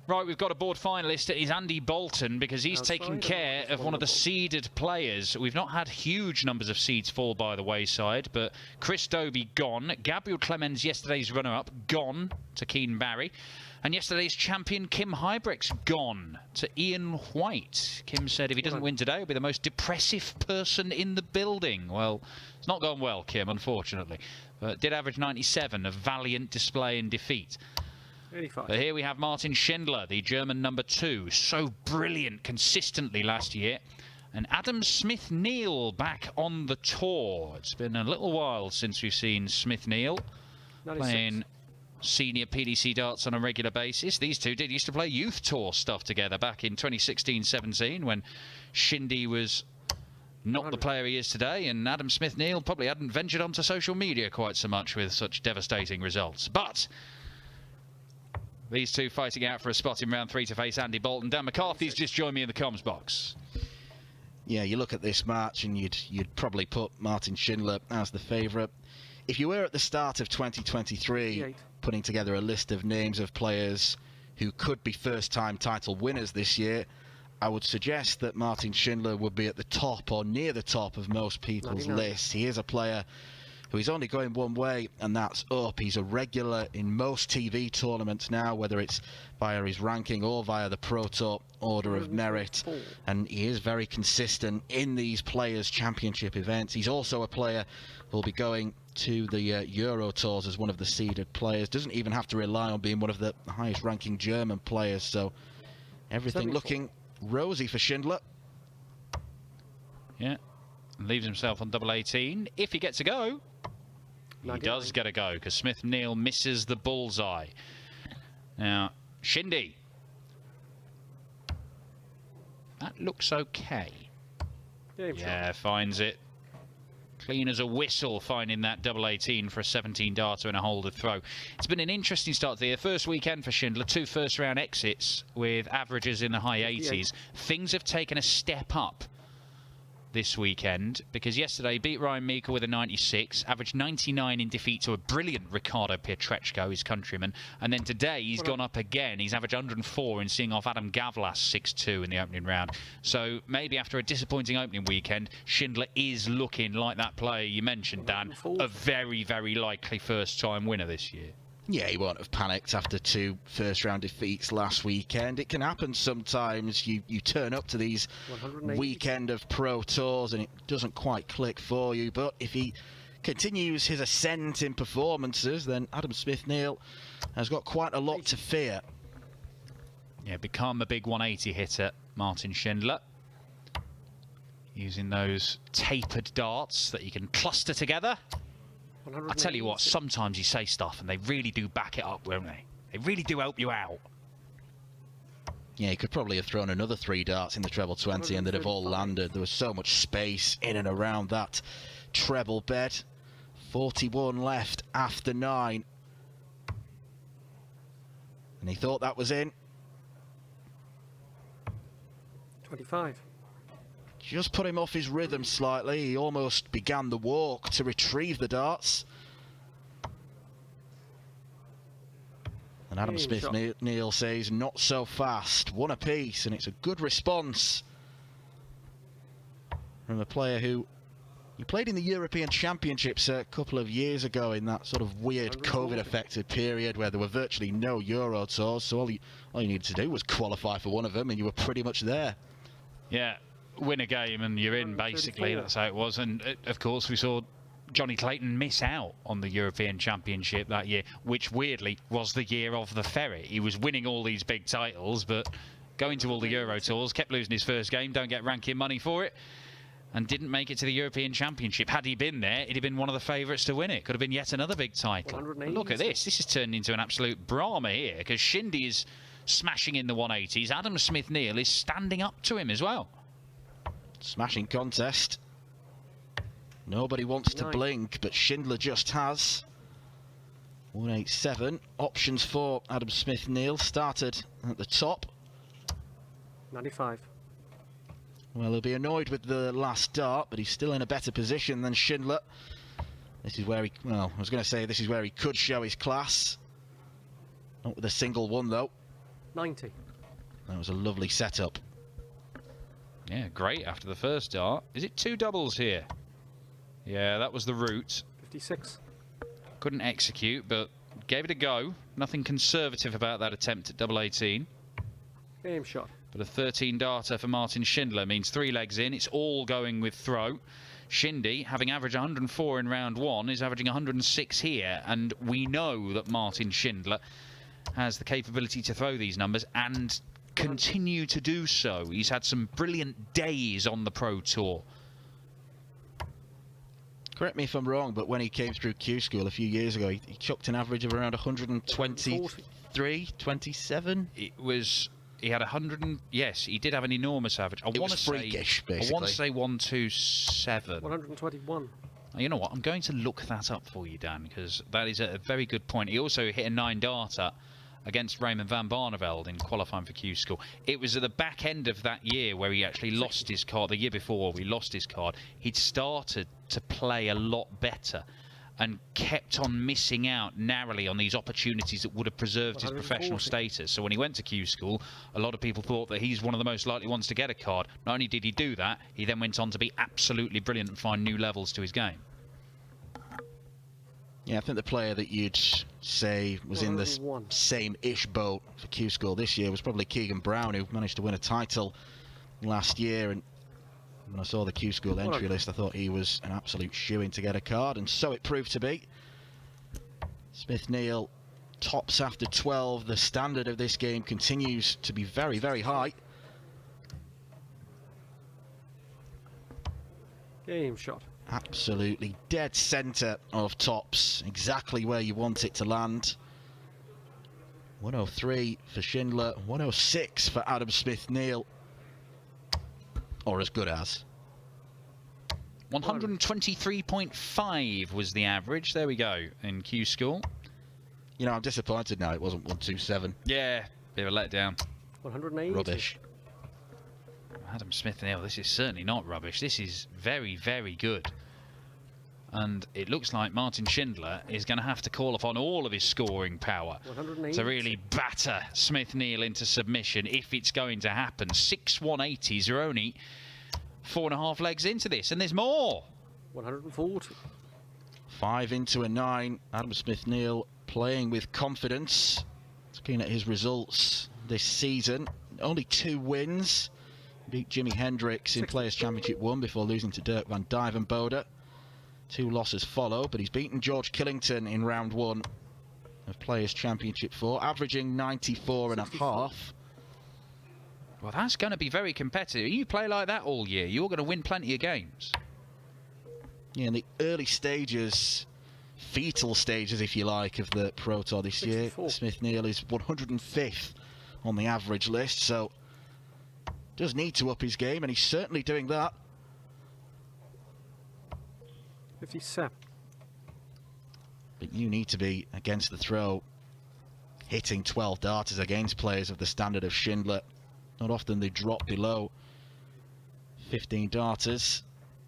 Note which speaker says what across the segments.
Speaker 1: Right, we've got a board finalist. It is Andy Bolton, because he's taking care of one of the seeded players. We've not had huge numbers of seeds fall by the wayside, but Chris Dobie gone. Gabriel Clemens, yesterday's runner-up, gone to Keen Barry. And yesterday's champion, Kim Hybrecht's gone to Ian White. Kim said if he doesn't win today, he'll be the most depressive person in the building. Well, it's not gone well, Kim, unfortunately. But did average 97, a valiant display in defeat.
Speaker 2: 85.
Speaker 1: But here we have Martin Schindler, the German number 2. So brilliant consistently last year. And Adam Smith-Neale back on the tour. It's been a little while since we've seen Smith-Neale playing senior PDC darts on a regular basis. These two used to play youth tour stuff together back in 2016-17 when Shindy was not the player he is today, and Adam Smith-Neale probably hadn't ventured onto social media quite so much with such devastating results. But these two fighting out for a spot in round 3 to face Andy Bolton. Dan McCarthy's just joined me in the comms box.
Speaker 3: Yeah, you look at this match and you'd probably put Martin Schindler as the favourite. If you were at the start of 2023 putting together a list of names of players who could be first-time title winners this year, I would suggest that Martin Schindler would be at the top or near the top of most people's lists. He is a player who is only going one way, and that's up. He's a regular in most TV tournaments now, whether it's via his ranking or via the Pro Tour Order of Merit, and he is very consistent in these Players' Championship events. He's also a player who will be going to the Euro Tours as one of the seeded players. Doesn't even have to rely on being one of the highest ranking German players, so everything looking rosy for Schindler.
Speaker 1: Yeah, and leaves himself on double 18. If he gets a go, he does get a go, because Smith-Neale misses the bullseye. Now, Shindy. That looks okay. Yeah, finds it. Clean as a whistle, finding that double 18 for a 17 darter and a holder throw. It's been an interesting start to the first weekend for Schindler. 2 first-round exits with averages in the high 80s. Things have taken a step up this weekend, because yesterday beat Ryan Meikle with a 96, averaged 99 in defeat to a brilliant Ricardo Pietreczko, his countryman, and then today he's gone up again. He's averaged 104 in seeing off Adam Gavlas 6-2 in the opening round. So maybe after a disappointing opening weekend, Schindler is looking like that player you mentioned, Dan, a very, very likely first-time winner this year.
Speaker 3: Yeah, he won't have panicked after 2 first-round defeats last weekend. It can happen sometimes. You turn up to these weekend of Pro Tours and it doesn't quite click for you. But if he continues his ascent in performances, then Adam Smith-Neale has got quite a lot to fear.
Speaker 1: Yeah, become a big 180 hitter, Martin Schindler. Using those tapered darts that you can cluster together. I tell you what, sometimes you say stuff and they really do back it up, won't they? They really do help you out.
Speaker 3: Yeah, he could probably have thrown another 3 darts in the treble 20 and they'd have all landed. There was so much space in and around that treble bed. 41 left after 9. And he thought that was in.
Speaker 2: 25.
Speaker 3: Just put him off his rhythm slightly. He almost began the walk to retrieve the darts. And Adam Smith-Neale says, not so fast. 1 apiece, and it's a good response from a player who he played in the European Championships a couple of years ago in that sort of weird COVID-affected period where there were virtually no Euro Tours, so all you needed to do was qualify for one of them, and you were pretty much there.
Speaker 1: Yeah. Win a game and you're in, basically. That's how it was. And of course we saw Johnny Clayton miss out on the European Championship that year, which weirdly was the year of the ferret. He was winning all these big titles, but going to all the Euro Tours, kept losing his first game, don't get ranking money for it, and didn't make it to the European Championship. Had he been there, he'd have been one of the favourites to win it. Could have been yet another big title. Look at this. This has turned into an absolute drama here, because Shindy is smashing in the 180s. Adam Smith-Neale is standing up to him as well.
Speaker 3: Smashing contest. Nobody wants to blink, but Schindler just has. 187. Options for Adam Smith-Neale. Started at the top.
Speaker 2: 95.
Speaker 3: Well, he'll be annoyed with the last dart, but he's still in a better position than Schindler. This is where he, well, I was going to say this is where he could show his class. Not with a single one, though.
Speaker 2: 90.
Speaker 3: That was a lovely setup.
Speaker 1: Yeah, great after the first dart. Is it 2 doubles here? Yeah, that was the route.
Speaker 2: 56.
Speaker 1: Couldn't execute, but gave it a go. Nothing conservative about that attempt at double 18.
Speaker 2: Game shot.
Speaker 1: But a 13 darter for Martin Schindler means 3 legs in. It's all going with throw. Shindy, having averaged 104 in round 1, is averaging 106 here. And we know that Martin Schindler has the capability to throw these numbers and continue to do so. He's had some brilliant days on the Pro Tour.
Speaker 3: Correct me if I'm wrong, but when he came through Q School a few years ago, he chucked an average of around 123, 27.
Speaker 1: It was... He had 100 and... Yes, he did have an enormous average.
Speaker 3: It was freakish, basically.
Speaker 1: I want to say 127.
Speaker 2: 121.
Speaker 1: You know what? I'm going to look that up for you, Dan, because that is a very good point. He also hit a 9 darter against Raymond van Barneveld in qualifying for Q School. It was at the back end of that year where he actually lost his card. The year before, we lost his card. He'd started to play a lot better and kept on missing out narrowly on these opportunities that would have preserved his professional status. So when he went to Q School, a lot of people thought that he's one of the most likely ones to get a card. Not only did he do that, he then went on to be absolutely brilliant and find new levels to his game.
Speaker 3: Yeah, I think the player that you'd say was in this same-ish boat for Q School this year was probably Keegan Brown, who managed to win a title last year. And when I saw the Q School entry list, I thought he was an absolute shoo-in to get a card, and so it proved to be. Smith-Neale tops after 12. The standard of this game continues to be very, very high.
Speaker 2: Game shot.
Speaker 3: Absolutely dead centre of tops, exactly where you want it to land. 103 for Schindler, 106 for Adam Smith-Neale. Or as good as.
Speaker 1: 123.5 was the average. There we go in Q School.
Speaker 3: You know, I'm disappointed now it wasn't 127.
Speaker 1: Yeah, bit of a letdown.
Speaker 2: 180.
Speaker 3: Rubbish.
Speaker 1: Adam Smith-Neale, this is certainly not rubbish. This is very, very good. And it looks like Martin Schindler is going to have to call upon all of his scoring power to really batter Smith-Neale into submission if it's going to happen. 6-180s are only 4.5 legs into this, and there's more.
Speaker 2: 140.
Speaker 3: 5 into a 9. Adam Smith-Neale playing with confidence. Looking at his results this season, only 2 wins. Beat Jimi Hendrix in Players' Championship 1 before losing to Dirk van Dijvenbode. 2 losses follow, but he's beaten George Killington in round 1 of Players' Championship 4, averaging 94.5.
Speaker 1: Well, that's going to be very competitive. You play like that all year, you're going to win plenty of games.
Speaker 3: Yeah, in the early stages, fetal stages, if you like, of the Pro Tour this 64. Year, Smith-Neale is 105th on the average list, so does need to up his game, and he's certainly doing that.
Speaker 2: 57.
Speaker 3: But you need to be against the throw, hitting 12 darters against players of the standard of Schindler. Not often they drop below 15 darters.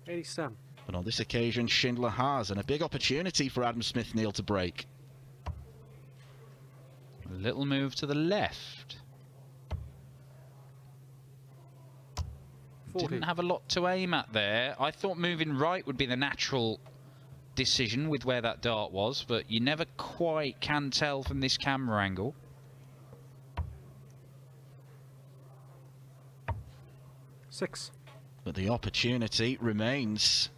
Speaker 2: 87.
Speaker 3: But on this occasion, Schindler has, and a big opportunity for Adam Smith-Neale to break.
Speaker 1: A little move to the left.
Speaker 2: 40.
Speaker 1: Didn't have a lot to aim at there. I thought moving right would be the natural decision with where that dart was, but you never quite can tell from this camera angle.
Speaker 2: 6.
Speaker 3: But the opportunity remains.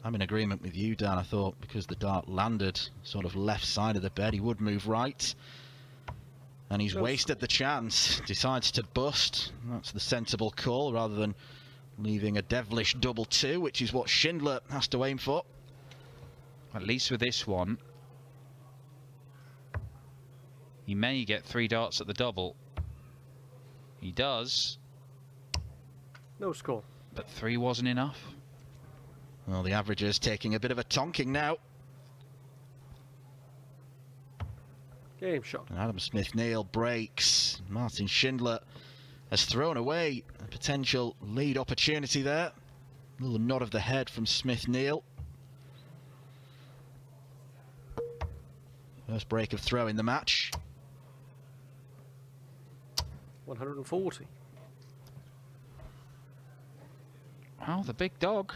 Speaker 3: I'm in agreement with you, Dan. I thought because the dart landed sort of left side of the bed, he would move right. And he's wasted the chance. Decides to bust. That's the sensible call rather than leaving a devilish double 2, which is what Schindler has to aim for.
Speaker 1: At least with this one, he may get 3 darts at the double. He does.
Speaker 2: No score.
Speaker 1: But 3 wasn't enough.
Speaker 3: Well, the averages taking a bit of a tonking now.
Speaker 2: Game shot.
Speaker 3: And Adam Smith-Neale breaks. Martin Schindler has thrown away a potential lead opportunity there. A little nod of the head from Smith-Neale. First break of throw in the match.
Speaker 2: 140.
Speaker 1: Well, the big dog,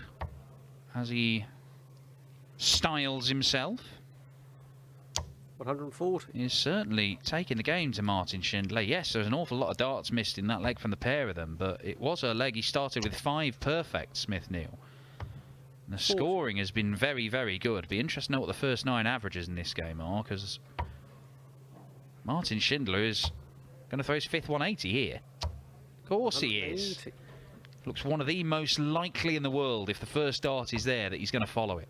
Speaker 1: as he styles himself,
Speaker 2: 140.
Speaker 1: is certainly taking the game to Martin Schindler. Yes, there's an awful lot of darts missed in that leg from the pair of them, but it was a leg he started with 5 perfect, Smith Neale. And the scoring has been very, very good. It'd be interesting to know what the first 9 averages in this game are, because Martin Schindler is going to throw his 5th 180 here. Of course he is. Looks one of the most likely in the world, if the first dart is there, that he's going to follow it.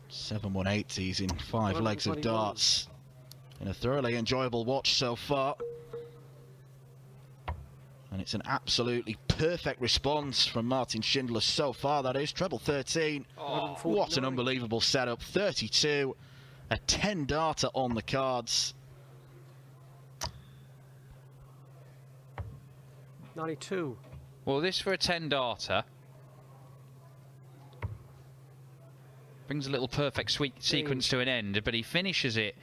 Speaker 3: 7 180s in 5 legs of darts. In a thoroughly enjoyable watch so far. And it's an absolutely perfect response from Martin Schindler so far, that is. Treble 13. Oh, what an unbelievable setup. 32. A 10-darter on the cards.
Speaker 2: 92.
Speaker 1: Well, this for a 10-darter brings a little perfect sweet sequence to an end, but he finishes it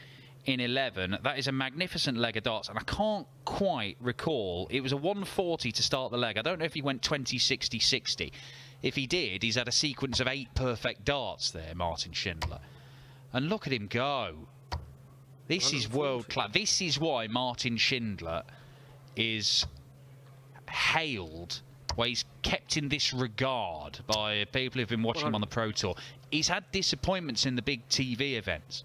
Speaker 1: in 11. That is a magnificent leg of darts, and I can't quite recall. It was a 140 to start the leg. I don't know if he went 20, 60, 60. If he did, he's had a sequence of 8 perfect darts there, Martin Schindler. And look at him go. This is world class. This is why Martin Schindler is hailed, why he's kept in this regard by people who've been watching him on the Pro Tour. He's had disappointments in the big TV events.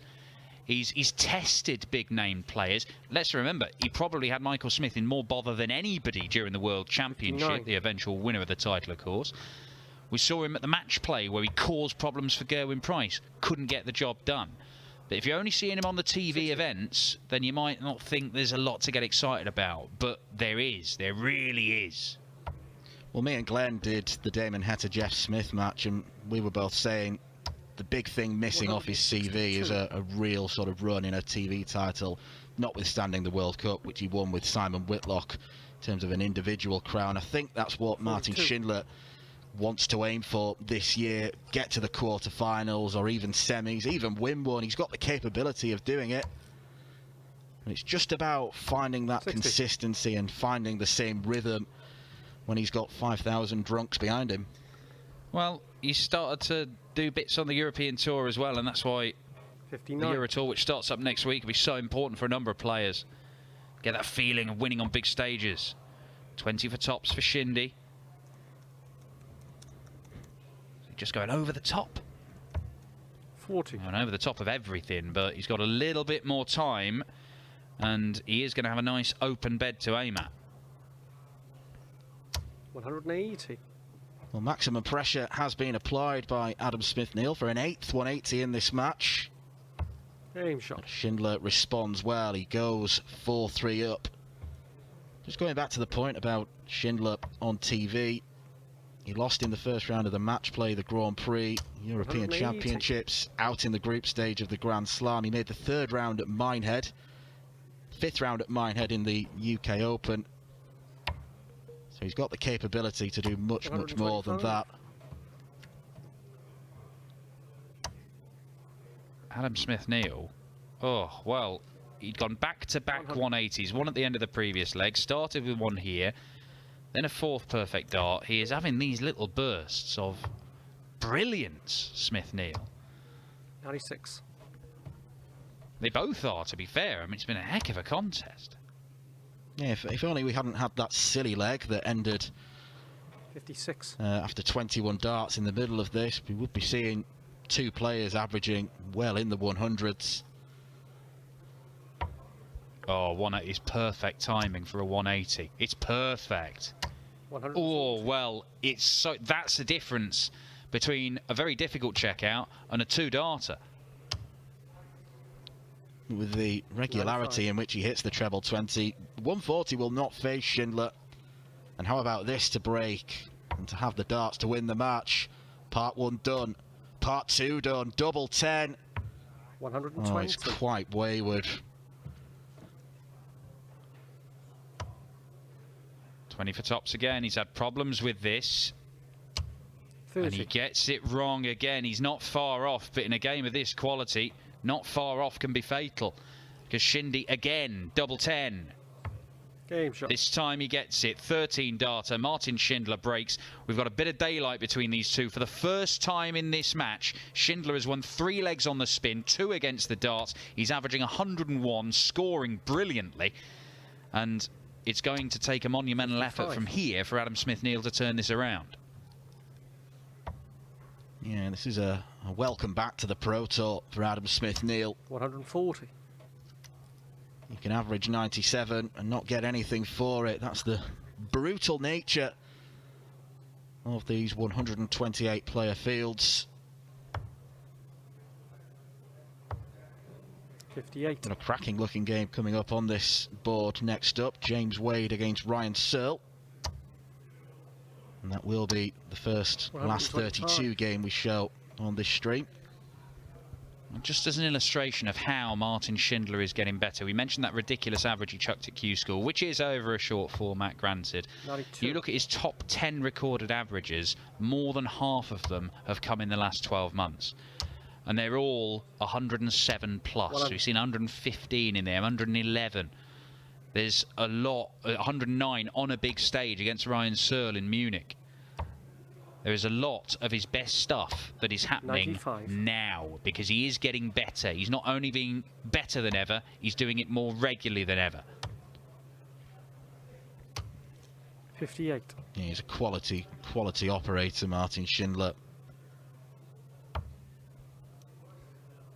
Speaker 1: He's tested big-name players. Let's remember, he probably had Michael Smith in more bother than anybody during the World Championship, the eventual winner of the title, of course. We saw him at the match play where he caused problems for Gerwyn Price, couldn't get the job done. But if you're only seeing him on the TV events, then you might not think there's a lot to get excited about. But there is. There really is.
Speaker 3: Well, me and Glenn did the Damon Heta-Jeff Smith match, and we were both saying the big thing missing off his CV is a real sort of run in a TV title, notwithstanding the World Cup, which he won with Simon Whitlock in terms of an individual crown. I think that's what Martin Schindler wants to aim for this year, get to the quarterfinals or even semis, even win one. He's got the capability of doing it. And it's just about finding that consistency and finding the same rhythm when he's got 5,000 drunks behind him.
Speaker 1: Well, he started to do bits on the European Tour as well, and that's why
Speaker 2: 59.
Speaker 1: The Euro Tour, which starts up next week, will be so important for a number of players. Get that feeling of winning on big stages. 20 for tops for Shindy. Just going over the top.
Speaker 2: 40.
Speaker 1: Going over the top of everything, but he's got a little bit more time, and he is going to have a nice open bed to aim at.
Speaker 2: 180.
Speaker 3: Well, maximum pressure has been applied by Adam Smith Neale for an 8th 180 in this match.
Speaker 2: Aim shot.
Speaker 3: Schindler responds well. He goes 4-3 up. Just going back to the point about Schindler on TV. He lost in the first round of the match play, the Grand Prix, European Championships, out in the group stage of the Grand Slam. He made the 3rd round at Minehead, 5th round at Minehead in the UK Open. So he's got the capability to do much, much more than that.
Speaker 1: Adam Smith Neale, oh, well, he'd gone back-to-back 180s, one at the end of the previous leg, started with one here, then a 4th perfect dart. He is having these little bursts of brilliance, Smith Neale.
Speaker 2: 96.
Speaker 1: They both are, to be fair. I mean, it's been a heck of a contest.
Speaker 3: Yeah, if only we hadn't had that silly leg that ended
Speaker 2: 56
Speaker 3: after 21 darts in the middle of this, we would be seeing 2 players averaging well in the 100s.
Speaker 1: Oh, 180 is perfect timing for a 180. It's perfect.
Speaker 2: 140.
Speaker 1: Oh, well, it's so that's the difference between a very difficult checkout and a 2-darter.
Speaker 3: With the regularity in which he hits the treble 20, 140 will not face Schindler. And how about this to break and to have the darts to win the match? Part 1 done, part 2 done, double 10.
Speaker 2: 120.
Speaker 3: Oh, it's quite wayward.
Speaker 1: 20 for tops again. He's had problems with this.
Speaker 2: 30.
Speaker 1: And he gets it wrong again. He's not far off, but in a game of this quality, not far off can be fatal. Because Shindy again, double 10.
Speaker 2: Game shot.
Speaker 1: This time he gets it. 13 darter. Martin Schindler breaks. We've got a bit of daylight between these two. For the first time in this match, Schindler has won 3 legs on the spin, 2 against the darts. He's averaging 101, scoring brilliantly. And it's going to take a monumental effort from here for Adam Smith-Neale to turn this around.
Speaker 3: Yeah, this is a welcome back to the Pro Tour for Adam Smith-Neale.
Speaker 2: 140.
Speaker 3: You can average 97 and not get anything for it. That's the brutal nature of these 128 player fields.
Speaker 2: 58.
Speaker 3: And a cracking looking game coming up on this board. Next up, James Wade against Ryan Searle. And that will be the first last 32 game we show on this stream.
Speaker 1: Just as an illustration of how Martin Schindler is getting better, we mentioned that ridiculous average he chucked at Q School, which is over a short format, granted.
Speaker 2: 92.
Speaker 1: You look at his top 10 recorded averages, more than half of them have come in the last 12 months. And they're all 107 plus. So we've seen 115 in there, 111. There's a lot, 109 on a big stage against Ryan Searle in Munich. There is a lot of his best stuff that is happening
Speaker 2: 95.
Speaker 1: now because he is getting better. He's not only being better than ever, he's doing it more regularly than ever.
Speaker 2: 58.
Speaker 3: Yeah, he's a quality operator, Martin Schindler.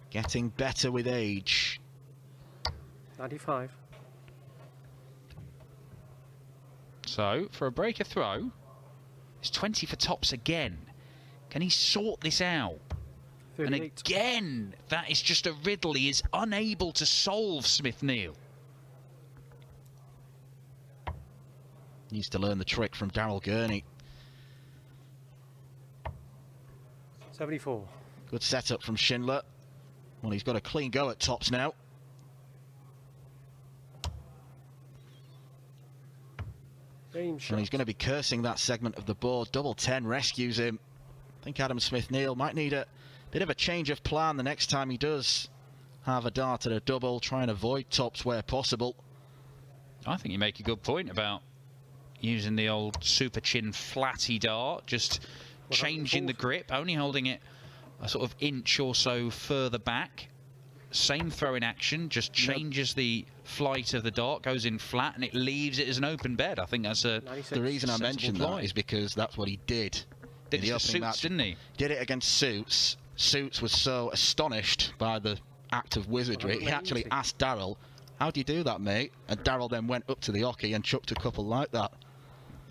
Speaker 3: Getting better with age.
Speaker 2: 95.
Speaker 1: So, for a breaker throw, it's 20 for tops again. Can he sort this out?
Speaker 2: 38.
Speaker 1: And again, that is just a riddle he is unable to solve, Smith-Neale.
Speaker 3: Needs to learn the trick from Darryl Gurney.
Speaker 2: 74.
Speaker 3: Good setup from Schindler. Well, he's got a clean go at tops now.
Speaker 2: Game shot.
Speaker 3: And he's going to be cursing that segment of the board. Double 10 rescues him. I think Adam Smith-Neale might need a bit of a change of plan the next time he does have a dart at a double. Try and avoid tops where possible.
Speaker 1: I think you make a good point about using the old super chin flatty dart, just changing the grip, only holding it a sort of inch or so further back. Same throwing action, just changes the flight of the dart, goes in flat, and it leaves it as an open bed. I think that's a
Speaker 2: 96.
Speaker 3: The reason I mentioned that is because that's what he did.
Speaker 1: Did it to Suits, didn't he?
Speaker 3: Did it against Suits. Suits was so astonished by the act of wizardry, he actually asked Darryl, "How do you do that, mate?" And Darryl then went up to the hockey and chucked a couple like that.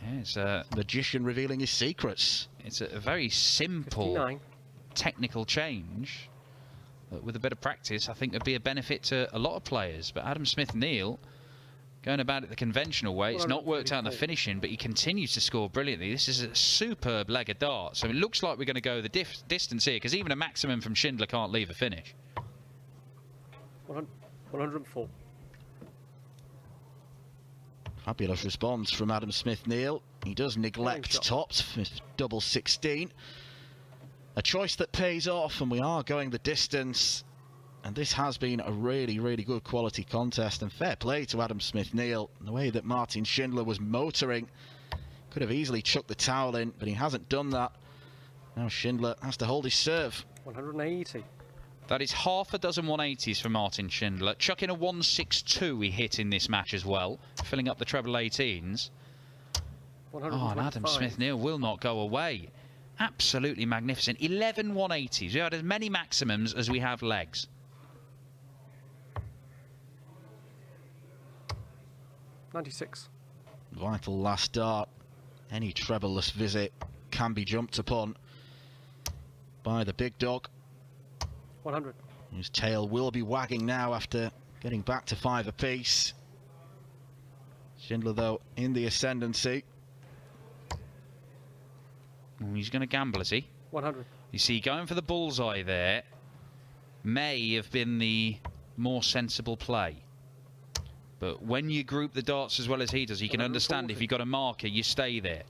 Speaker 1: Yeah, it's a
Speaker 3: magician revealing his secrets.
Speaker 1: It's a very simple
Speaker 2: 59.
Speaker 1: technical change. But with a bit of practice, I think would be a benefit to a lot of players. But Adam Smith-Neale, going about it the conventional way, it's not worked out in the finishing, but he continues to score brilliantly. This is a superb leg of dart. So it looks like we're going to go the distance here, because even a maximum from Schindler can't leave a finish.
Speaker 2: 104.
Speaker 3: Fabulous response from Adam Smith-Neale. He does neglect tops for double 16. A choice that pays off, and we are going the distance. And this has been a really, really good quality contest. And fair play to Adam Smith-Neale. The way that Martin Schindler was motoring, could have easily chucked the towel in, but he hasn't done that. Now Schindler has to hold his serve.
Speaker 2: 180.
Speaker 1: That is half a dozen 180s for Martin Schindler. Chucking a 162 he hit in this match as well, filling up the treble 18s. Oh, and Adam Smith-Neale will not go away. Absolutely magnificent. 11 180s. We had as many maximums as we have legs.
Speaker 2: 96.
Speaker 3: Vital last dart. Any treble-less visit can be jumped upon by the big dog.
Speaker 2: 100.
Speaker 3: His tail will be wagging now after getting back to 5 apiece. Schindler, though, in the ascendancy.
Speaker 1: He's going to gamble, is he?
Speaker 2: 100.
Speaker 1: You see, going for the bullseye there may have been the more sensible play. But when you group the darts as well as he does, he can understand if you've got a marker, you stay there.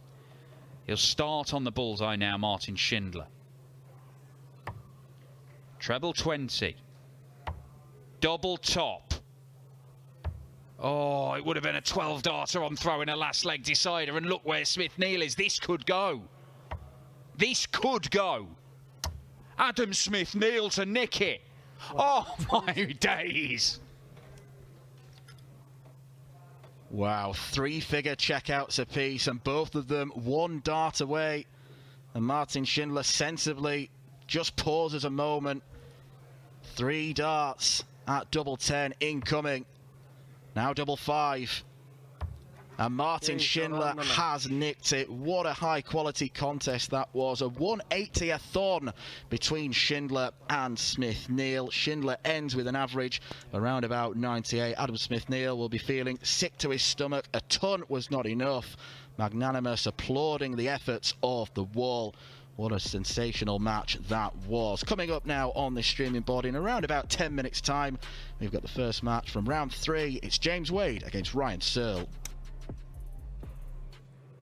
Speaker 1: He'll start on the bullseye now, Martin Schindler. Treble 20. Double top. Oh, it would have been a 12-darter on throw in a last leg decider, and look where Smith-Neale is. This could go. This could go. Adam Smith-Neale to nick it. Oh, my days.
Speaker 3: Wow, 3-figure checkouts apiece, and both of them 1 dart away. And Martin Schindler sensibly just pauses a moment. 3 darts at double 10 incoming. Now double 5. And Martin Schindler has nicked it. What a high-quality contest that was. A 1/80th between Schindler and Smith-Neale. Schindler ends with an average around about 98. Adam Smith-Neale will be feeling sick to his stomach. A ton was not enough. Magnanimous applauding the efforts of the wall. What a sensational match that was. Coming up now on this streaming board in around about 10 minutes' time, we've got the first match from round 3. It's James Wade against Ryan Searle.